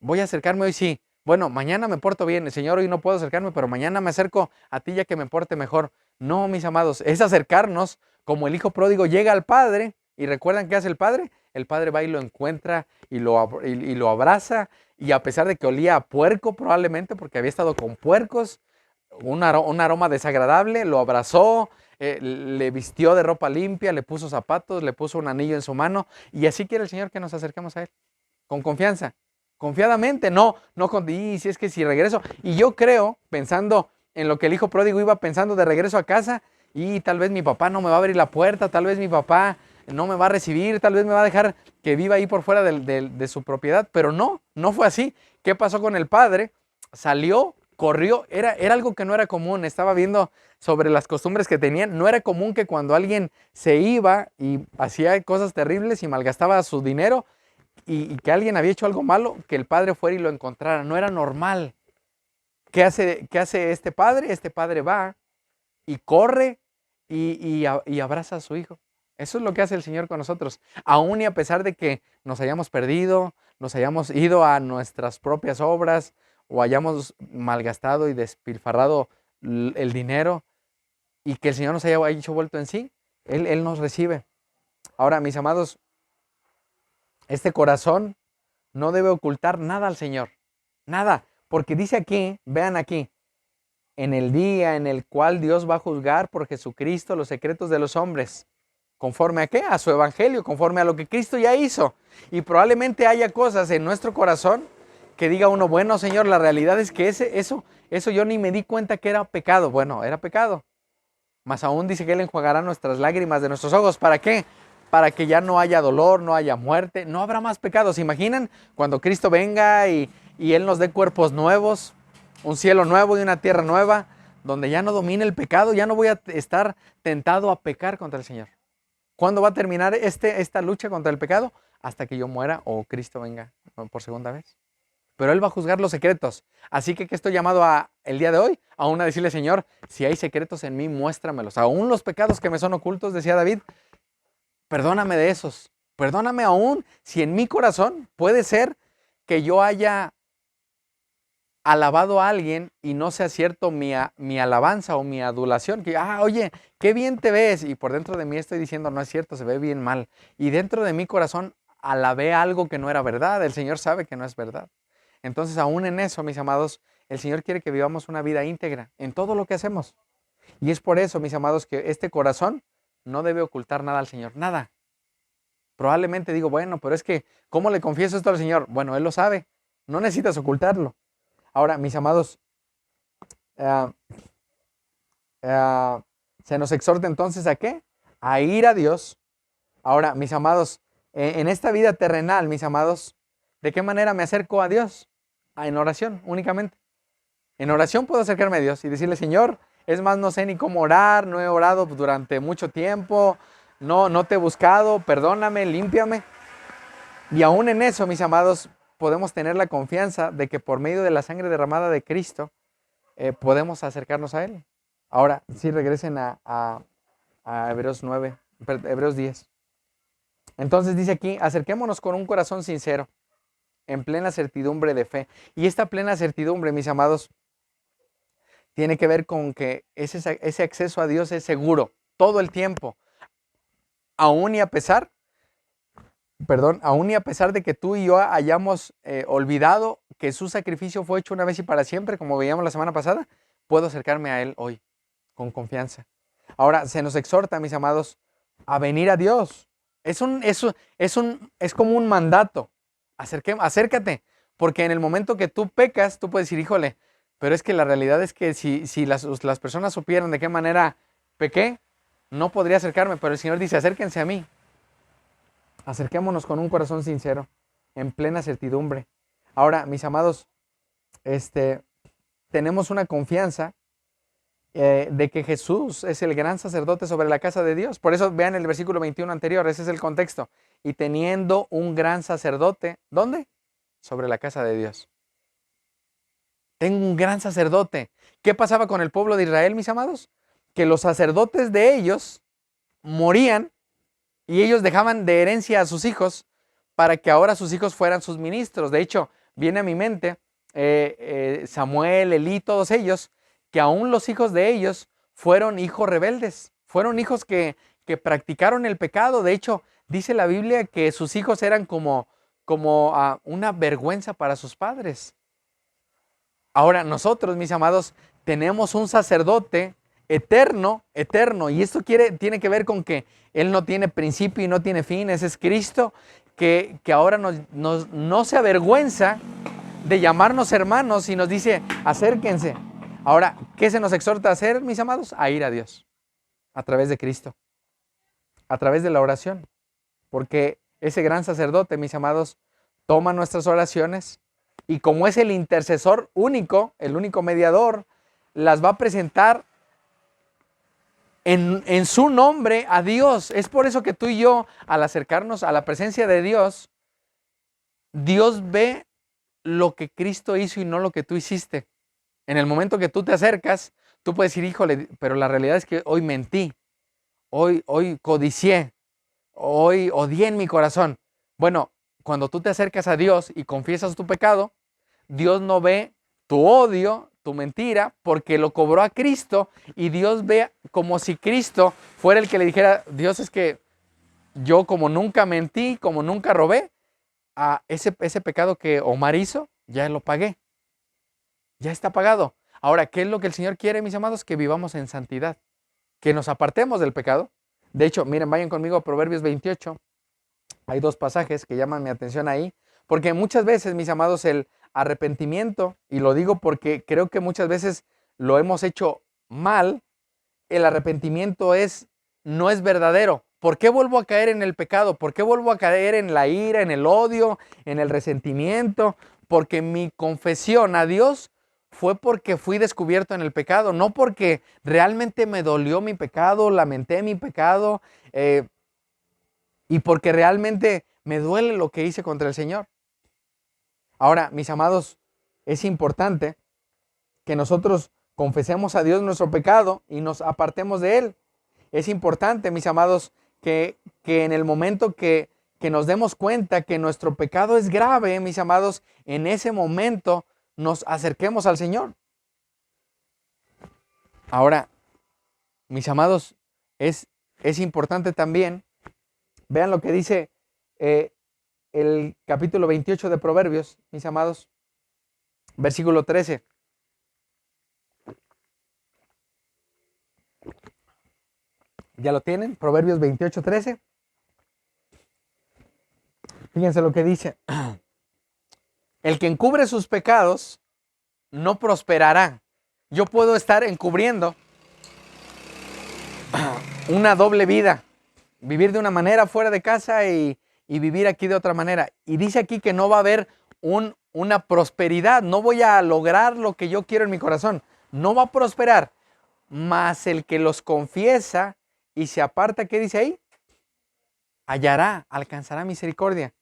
voy a acercarme hoy sí. Bueno, mañana me porto bien, Señor, hoy no puedo acercarme, pero mañana me acerco a ti ya que me porte mejor. No, mis amados, es acercarnos como el hijo pródigo llega al Padre, y recuerdan qué hace el Padre. El Padre va y lo encuentra y lo abraza, y a pesar de que olía a puerco probablemente, porque había estado con puercos, un aroma desagradable, lo abrazó, le vistió de ropa limpia, le puso zapatos, le puso un anillo en su mano, y así quiere el Señor que nos acerquemos a Él, con confianza, confiadamente, no si es que si regreso. Y yo creo, pensando en lo que el hijo pródigo iba pensando de regreso a casa, y tal vez mi papá no me va a abrir la puerta, tal vez mi papá no me va a recibir, tal vez me va a dejar que viva ahí por fuera de su propiedad, pero no fue así. ¿Qué pasó con el padre? Salió, corrió, era algo que no era común. Estaba viendo sobre las costumbres que tenían. No era común que cuando alguien se iba y hacía cosas terribles y malgastaba su dinero y que alguien había hecho algo malo, que el padre fuera y lo encontrara. No era normal. ¿Qué hace este padre? Este padre va y corre y abraza a su hijo. Eso es lo que hace el Señor con nosotros. Aún y a pesar de que nos hayamos perdido, nos hayamos ido a nuestras propias obras o hayamos malgastado y despilfarrado el dinero y que el Señor nos haya hecho vuelto en sí, Él nos recibe. Ahora, mis amados, este corazón no debe ocultar nada al Señor. Nada. Porque dice aquí, vean aquí, en el día en el cual Dios va a juzgar por Jesucristo los secretos de los hombres. ¿Conforme a qué? A su evangelio, conforme a lo que Cristo ya hizo. Y probablemente haya cosas en nuestro corazón que diga uno, bueno, Señor, la realidad es que eso yo ni me di cuenta que era pecado. Bueno, era pecado. Mas aún dice que Él enjuagará nuestras lágrimas de nuestros ojos. ¿Para qué? Para que ya no haya dolor, no haya muerte, no habrá más pecados. ¿Se imaginan cuando Cristo venga y Él nos dé cuerpos nuevos, un cielo nuevo y una tierra nueva, donde ya no domine el pecado, ya no voy a estar tentado a pecar contra el Señor? ¿Cuándo va a terminar esta lucha contra el pecado? Hasta que yo muera o Cristo venga por segunda vez. pero Él va a juzgar los secretos. Así que, ¿qué estoy llamado el día de hoy? Aún a decirle, Señor, si hay secretos en mí, muéstramelos. Aún los pecados que me son ocultos, decía David, perdóname de esos. Perdóname aún si en mi corazón puede ser que yo haya alabado a alguien y no sea cierto mi alabanza o mi adulación. Que, oye, qué bien te ves. Y por dentro de mí estoy diciendo, no es cierto, se ve bien mal. Y dentro de mi corazón alabé algo que no era verdad. El Señor sabe que no es verdad. Entonces, aún en eso, mis amados, el Señor quiere que vivamos una vida íntegra en todo lo que hacemos. Y es por eso, mis amados, que este corazón no debe ocultar nada al Señor, nada. Probablemente digo, bueno, pero es que, ¿cómo le confieso esto al Señor? Bueno, Él lo sabe, no necesitas ocultarlo. Ahora, mis amados, eh, se nos exhorta entonces ¿a qué? A ir a Dios. Ahora, mis amados, en esta vida terrenal, mis amados, ¿de qué manera me acerco a Dios? En oración únicamente. En oración puedo acercarme a Dios y decirle, Señor, es más, no sé ni cómo orar, no he orado durante mucho tiempo, no te he buscado, perdóname, límpiame. Y aún en eso, mis amados, podemos tener la confianza de que por medio de la sangre derramada de Cristo podemos acercarnos a Él. Ahora, sí, regresen a Hebreos 9, Hebreos 10. Entonces dice aquí, acerquémonos con un corazón sincero, en plena certidumbre de fe. Y esta plena certidumbre, mis amados, tiene que ver con que ese acceso a Dios es seguro todo el tiempo, aún y a pesar de que tú y yo hayamos olvidado que su sacrificio fue hecho una vez y para siempre, como veíamos la semana pasada, puedo acercarme a Él hoy con confianza. Ahora, se nos exhorta, mis amados, a venir a Dios. Es como un mandato. Acércate, porque en el momento que tú pecas, tú puedes decir, híjole, pero es que la realidad es que si las personas supieran de qué manera pequé, no podría acercarme, pero el Señor dice, acérquense a mí. Acerquémonos con un corazón sincero, en plena certidumbre. Ahora, mis amados, tenemos una confianza de que Jesús es el gran sacerdote sobre la casa de Dios. Por eso vean el versículo 21 anterior, ese es el contexto. Y teniendo un gran sacerdote, ¿dónde? Sobre la casa de Dios. Tengo un gran sacerdote. ¿Qué pasaba con el pueblo de Israel, mis amados? Que los sacerdotes de ellos morían y ellos dejaban de herencia a sus hijos para que ahora sus hijos fueran sus ministros. De hecho, viene a mi mente Samuel, Elí, todos ellos, que aún los hijos de ellos fueron hijos rebeldes, fueron hijos que practicaron el pecado. De hecho, dice la Biblia que sus hijos eran como una vergüenza para sus padres. Ahora nosotros, mis amados, tenemos un sacerdote eterno, y esto tiene que ver con que Él no tiene principio y no tiene fin. Ese es Cristo, que ahora no se avergüenza de llamarnos hermanos y nos dice, acérquense. Ahora, ¿qué se nos exhorta a hacer, mis amados? A ir a Dios, a través de Cristo, a través de la oración, porque ese gran sacerdote, mis amados, toma nuestras oraciones y como es el intercesor único, el único mediador, las va a presentar en su nombre a Dios. Es por eso que tú y yo, al acercarnos a la presencia de Dios, Dios ve lo que Cristo hizo y no lo que tú hiciste. En el momento que tú te acercas, tú puedes decir, híjole, pero la realidad es que hoy mentí, hoy codicié, hoy odié en mi corazón. Bueno, cuando tú te acercas a Dios y confiesas tu pecado, Dios no ve tu odio, tu mentira, porque lo cobró a Cristo y Dios ve como si Cristo fuera el que le dijera, Dios, es que yo como nunca mentí, como nunca robé, a ese pecado que Omar hizo, ya lo pagué, ya está pagado. Ahora, ¿qué es lo que el Señor quiere, mis amados? Que vivamos en santidad, que nos apartemos del pecado. De hecho, miren, vayan conmigo a Proverbios 28. Hay dos pasajes que llaman mi atención ahí, porque muchas veces, mis amados, el arrepentimiento, y lo digo porque creo que muchas veces lo hemos hecho mal, el arrepentimiento no es verdadero. ¿Por qué vuelvo a caer en el pecado? ¿Por qué vuelvo a caer en la ira, en el odio, en el resentimiento? Porque mi confesión a Dios fue porque fui descubierto en el pecado, no porque realmente me dolió mi pecado, lamenté mi pecado, y porque realmente me duele lo que hice contra el Señor. Ahora, mis amados, es importante que nosotros confesemos a Dios nuestro pecado y nos apartemos de él. Es importante, mis amados, que en el momento que nos demos cuenta que nuestro pecado es grave, mis amados, en ese momento nos acerquemos al Señor. Ahora, mis amados, es importante también, vean lo que dice el capítulo 28 de Proverbios, mis amados, versículo 13. ¿Ya lo tienen? Proverbios 28, 13. Fíjense lo que dice. El que encubre sus pecados no prosperará. Yo puedo estar encubriendo una doble vida. Vivir de una manera fuera de casa y vivir aquí de otra manera. Y dice aquí que no va a haber una prosperidad. No voy a lograr lo que yo quiero en mi corazón. No va a prosperar. Mas el que los confiesa y se aparta, ¿qué dice ahí? Hallará, alcanzará misericordia.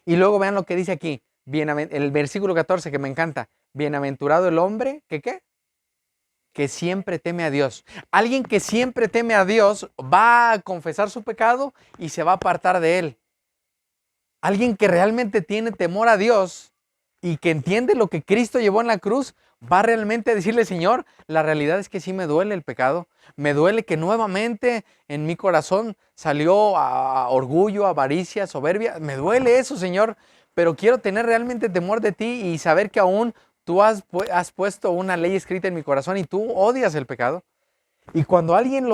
Y luego vean lo que dice aquí, el versículo 14 que me encanta. Bienaventurado el hombre, ¿que qué? Que siempre teme a Dios. Alguien que siempre teme a Dios va a confesar su pecado y se va a apartar de él. Alguien que realmente tiene temor a Dios y que entiende lo que Cristo llevó en la cruz, va realmente a decirle, Señor, la realidad es que sí me duele el pecado. Me duele que nuevamente en mi corazón salió a orgullo, avaricia, soberbia. Me duele eso, Señor, pero quiero tener realmente temor de ti y saber que aún tú has puesto una ley escrita en mi corazón y tú odias el pecado. Y cuando alguien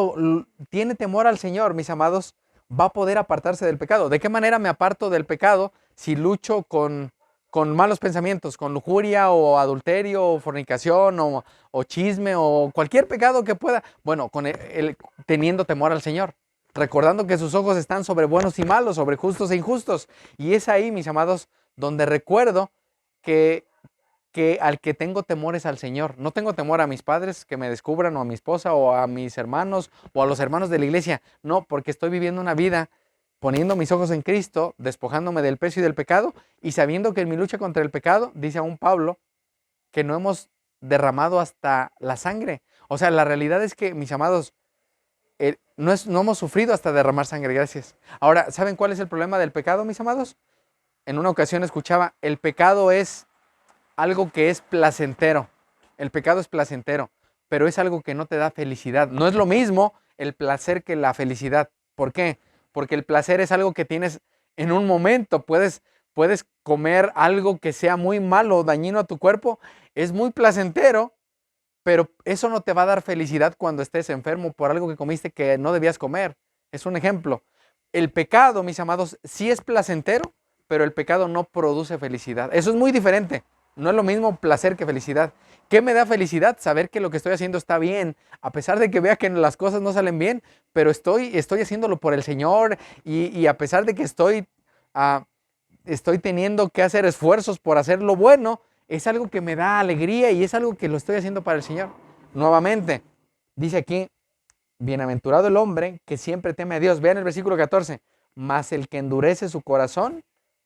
tiene temor al Señor, mis amados, va a poder apartarse del pecado. ¿De qué manera me aparto del pecado si lucho con malos pensamientos, con lujuria o adulterio o fornicación o chisme o cualquier pecado que pueda? Bueno, teniendo temor al Señor, recordando que sus ojos están sobre buenos y malos, sobre justos e injustos. Y es ahí, mis amados, donde recuerdo que al que tengo temor es al Señor. No tengo temor a mis padres que me descubran, o a mi esposa, o a mis hermanos, o a los hermanos de la iglesia. No, porque estoy viviendo una vida poniendo mis ojos en Cristo, despojándome del peso y del pecado, y sabiendo que en mi lucha contra el pecado, dice aún Pablo, que no hemos derramado hasta la sangre. O sea, la realidad es que, mis amados, no hemos sufrido hasta derramar sangre, gracias. Ahora, ¿saben cuál es el problema del pecado, mis amados? En una ocasión escuchaba, el pecado es algo que es placentero. El pecado es placentero, pero es algo que no te da felicidad. No es lo mismo el placer que la felicidad. ¿Por qué? Porque el placer es algo que tienes en un momento. Puedes comer algo que sea muy malo o dañino a tu cuerpo. Es muy placentero, pero eso no te va a dar felicidad cuando estés enfermo por algo que comiste que no debías comer. Es un ejemplo. El pecado, mis amados, sí es placentero, pero el pecado no produce felicidad. Eso es muy diferente. No es lo mismo placer que felicidad. ¿Qué me da felicidad? Saber que lo que estoy haciendo está bien, a pesar de que vea que las cosas no salen bien, pero estoy haciéndolo por el Señor y a pesar de que estoy teniendo que hacer esfuerzos por hacer lo bueno, es algo que me da alegría y es algo que lo estoy haciendo para el Señor. Nuevamente, dice aquí, bienaventurado el hombre que siempre teme a Dios. Vean el versículo 14. Mas el que endurece su corazón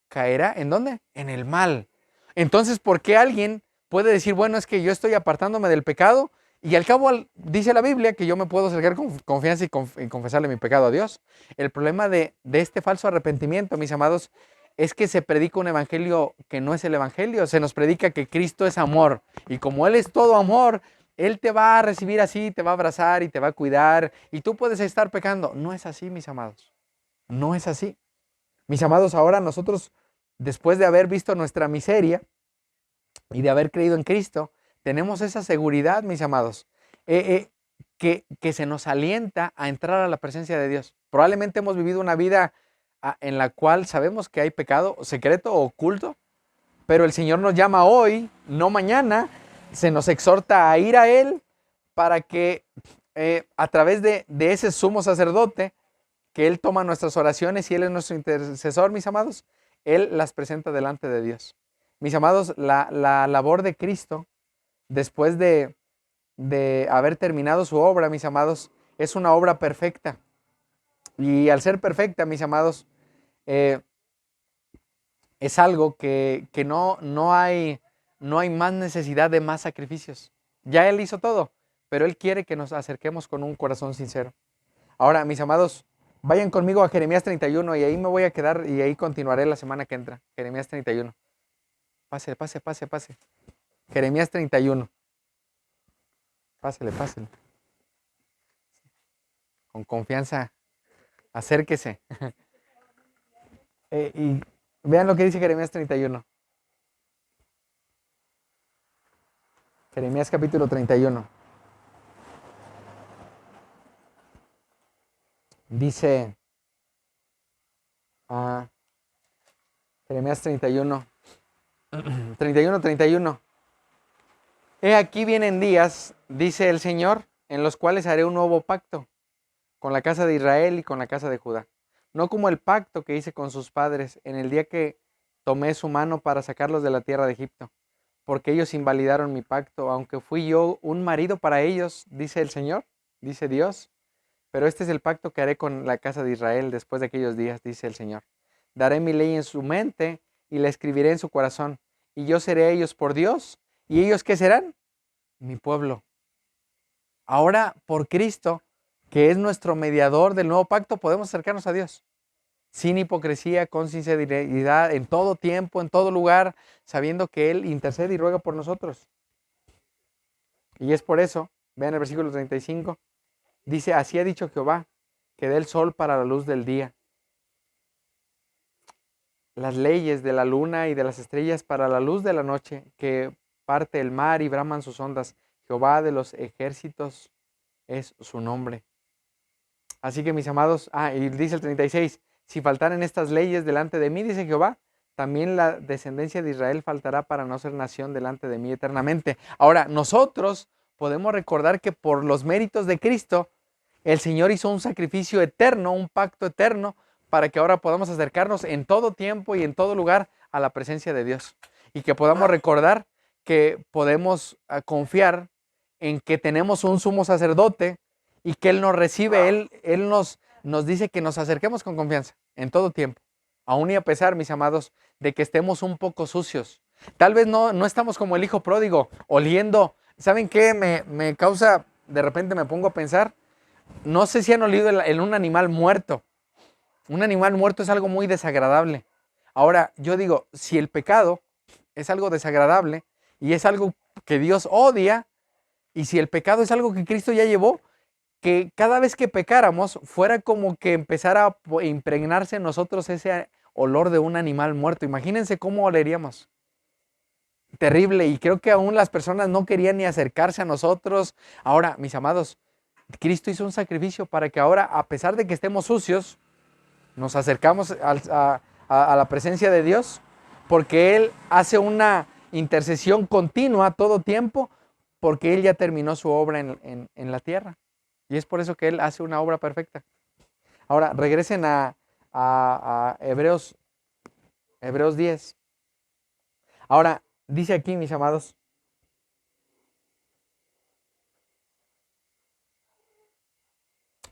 caerá, ¿en dónde? En el mal. Entonces, ¿por qué alguien puede decir, bueno, es que yo estoy apartándome del pecado? Y al cabo dice la Biblia que yo me puedo acercar con confianza y confesarle mi pecado a Dios. El problema de este falso arrepentimiento, mis amados, es que se predica un evangelio que no es el evangelio. Se nos predica que Cristo es amor. Y como Él es todo amor, Él te va a recibir así, te va a abrazar y te va a cuidar. Y tú puedes estar pecando. No es así, mis amados. No es así. Mis amados, ahora nosotros, después de haber visto nuestra miseria y de haber creído en Cristo, tenemos esa seguridad, mis amados, que se nos alienta a entrar a la presencia de Dios. Probablemente hemos vivido una vida en la cual sabemos que hay pecado secreto o oculto, pero el Señor nos llama hoy, no mañana, se nos exhorta a ir a Él para que a través de ese sumo sacerdote, que Él toma nuestras oraciones y Él es nuestro intercesor, mis amados, Él las presenta delante de Dios. Mis amados, la labor de Cristo, después de haber terminado su obra, mis amados, es una obra perfecta. Y al ser perfecta, mis amados, es algo que no hay más necesidad de más sacrificios. Ya Él hizo todo, pero Él quiere que nos acerquemos con un corazón sincero. Ahora, mis amados, vayan conmigo a Jeremías 31 y ahí me voy a quedar y ahí continuaré la semana que entra. Jeremías 31. Pase, pase, pase, pase. Jeremías 31. Pásele, pásele. Con confianza, acérquese. Y vean lo que dice Jeremías 31. Jeremías capítulo 31. Dice ah, Jeremías 31. 31, 31. He aquí vienen días, dice el Señor, en los cuales haré un nuevo pacto con la casa de Israel y con la casa de Judá. No como el pacto que hice con sus padres en el día que tomé su mano para sacarlos de la tierra de Egipto, porque ellos invalidaron mi pacto, aunque fui yo un marido para ellos, dice el Señor, dice Dios. Pero este es el pacto que haré con la casa de Israel después de aquellos días, dice el Señor. Daré mi ley en su mente y la escribiré en su corazón, y yo seré a ellos por Dios, y ellos ¿qué serán? Mi pueblo. Ahora, por Cristo, que es nuestro mediador del nuevo pacto, podemos acercarnos a Dios. Sin hipocresía, con sinceridad, en todo tiempo, en todo lugar, sabiendo que Él intercede y ruega por nosotros. Y es por eso, vean el versículo 35, dice, así ha dicho Jehová, que dé el sol para la luz del día, las leyes de la luna y de las estrellas para la luz de la noche, que parte el mar y braman sus ondas. Jehová de los ejércitos es su nombre. Así que mis amados, y dice el 36, si faltaren estas leyes delante de mí, dice Jehová, también la descendencia de Israel faltará para no ser nación delante de mí eternamente. Ahora, nosotros podemos recordar que por los méritos de Cristo, el Señor hizo un sacrificio eterno, un pacto eterno, para que ahora podamos acercarnos en todo tiempo y en todo lugar a la presencia de Dios. Y que podamos recordar que podemos confiar en que tenemos un sumo sacerdote y que Él nos recibe, Él nos dice que nos acerquemos con confianza en todo tiempo. Aún y a pesar, mis amados, de que estemos un poco sucios. Tal vez no estamos como el hijo pródigo, oliendo. ¿Saben qué? Me causa, de repente me pongo a pensar, no sé si han olido en un animal muerto. Un animal muerto es algo muy desagradable. Ahora, yo digo, si el pecado es algo desagradable y es algo que Dios odia, y si el pecado es algo que Cristo ya llevó, que cada vez que pecáramos fuera como que empezara a impregnarse en nosotros ese olor de un animal muerto. Imagínense cómo oleríamos. Terrible, y creo que aún las personas no querían ni acercarse a nosotros. Ahora, mis amados, Cristo hizo un sacrificio para que ahora, a pesar de que estemos sucios, nos acercamos a la presencia de Dios, porque Él hace una intercesión continua todo tiempo, porque Él ya terminó su obra en la tierra. Y es por eso que Él hace una obra perfecta. Ahora, regresen a Hebreos 10. Ahora, dice aquí, mis amados,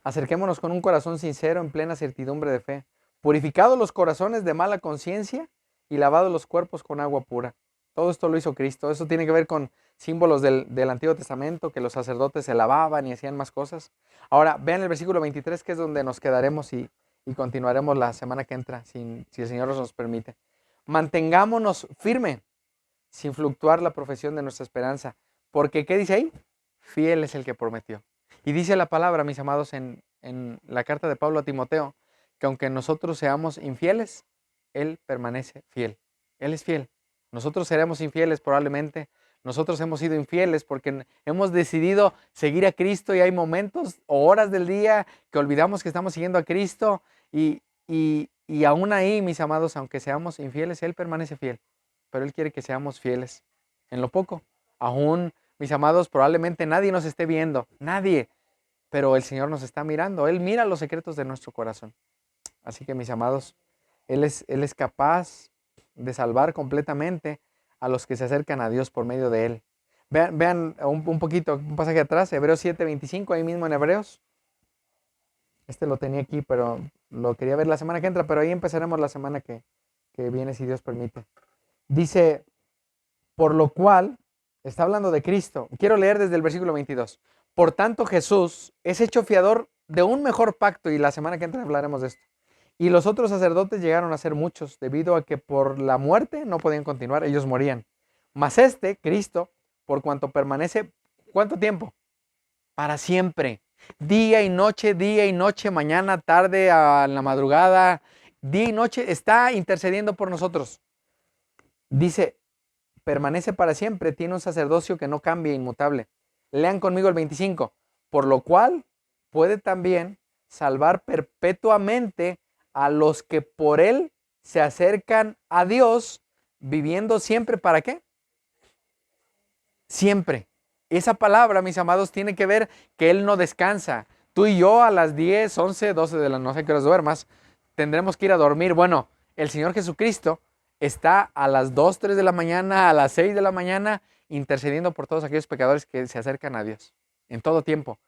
acerquémonos con un corazón sincero en plena certidumbre de fe, purificados los corazones de mala conciencia y lavados los cuerpos con agua pura. Todo esto lo hizo Cristo. Eso tiene que ver con símbolos del Antiguo Testamento, que los sacerdotes se lavaban y hacían más cosas. Ahora, vean el versículo 23, que es donde nos quedaremos y continuaremos la semana que entra, si el Señor nos permite. Mantengámonos firme, sin fluctuar la profesión de nuestra esperanza. Porque, ¿qué dice ahí? Fiel es el que prometió. Y dice la palabra, mis amados, en la carta de Pablo a Timoteo, que aunque nosotros seamos infieles, Él permanece fiel. Él es fiel. Nosotros seremos infieles probablemente. Nosotros hemos sido infieles porque hemos decidido seguir a Cristo y hay momentos o horas del día que olvidamos que estamos siguiendo a Cristo y aún ahí, mis amados, aunque seamos infieles, Él permanece fiel. Pero Él quiere que seamos fieles en lo poco. Aún, mis amados, probablemente nadie nos esté viendo, nadie, pero el Señor nos está mirando. Él mira los secretos de nuestro corazón. Así que, mis amados, Él es capaz de salvar completamente a los que se acercan a Dios por medio de Él. Vean un poquito, un pasaje atrás, Hebreos 7:25, ahí mismo en Hebreos. Lo tenía aquí, pero lo quería ver la semana que entra, pero ahí empezaremos la semana que viene si Dios permite. Dice, por lo cual, está hablando de Cristo. Quiero leer desde el versículo 22. Por tanto, Jesús es hecho fiador de un mejor pacto, y la semana que entra hablaremos de esto. Y los otros sacerdotes llegaron a ser muchos, debido a que por la muerte no podían continuar, ellos morían. Mas este, Cristo, por cuanto permanece, ¿cuánto tiempo? Para siempre. Día y noche, mañana, tarde, a la madrugada, día y noche, está intercediendo por nosotros. Dice, permanece para siempre, tiene un sacerdocio que no cambia, inmutable. Lean conmigo el 25. Por lo cual puede también salvar perpetuamente a los que por él se acercan a Dios, viviendo siempre, ¿para qué? Siempre. Esa palabra, mis amados, tiene que ver que él no descansa. Tú y yo a las 10, 11, 12 de la noche, no sé qué horas duermas, tendremos que ir a dormir. Bueno, el Señor Jesucristo está a las 2, 3 de la mañana, a las 6 de la mañana, intercediendo por todos aquellos pecadores que se acercan a Dios, en todo tiempo.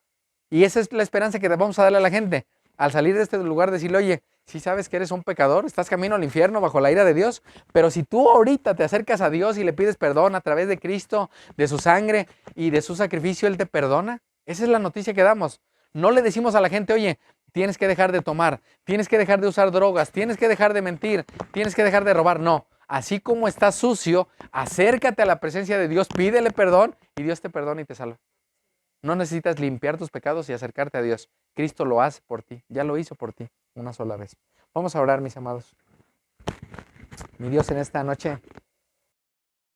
Y esa es la esperanza que vamos a darle a la gente. Al salir de este lugar, decirle, oye, si sabes que eres un pecador, estás camino al infierno bajo la ira de Dios, pero si tú ahorita te acercas a Dios y le pides perdón a través de Cristo, de su sangre y de su sacrificio, Él te perdona. Esa es la noticia que damos. No le decimos a la gente, oye, tienes que dejar de tomar, tienes que dejar de usar drogas, tienes que dejar de mentir, tienes que dejar de robar. No, así como estás sucio, acércate a la presencia de Dios, pídele perdón y Dios te perdona y te salva. No necesitas limpiar tus pecados y acercarte a Dios. Cristo lo hace por ti, ya lo hizo por ti una sola vez. Vamos a orar, mis amados. Mi Dios, en esta noche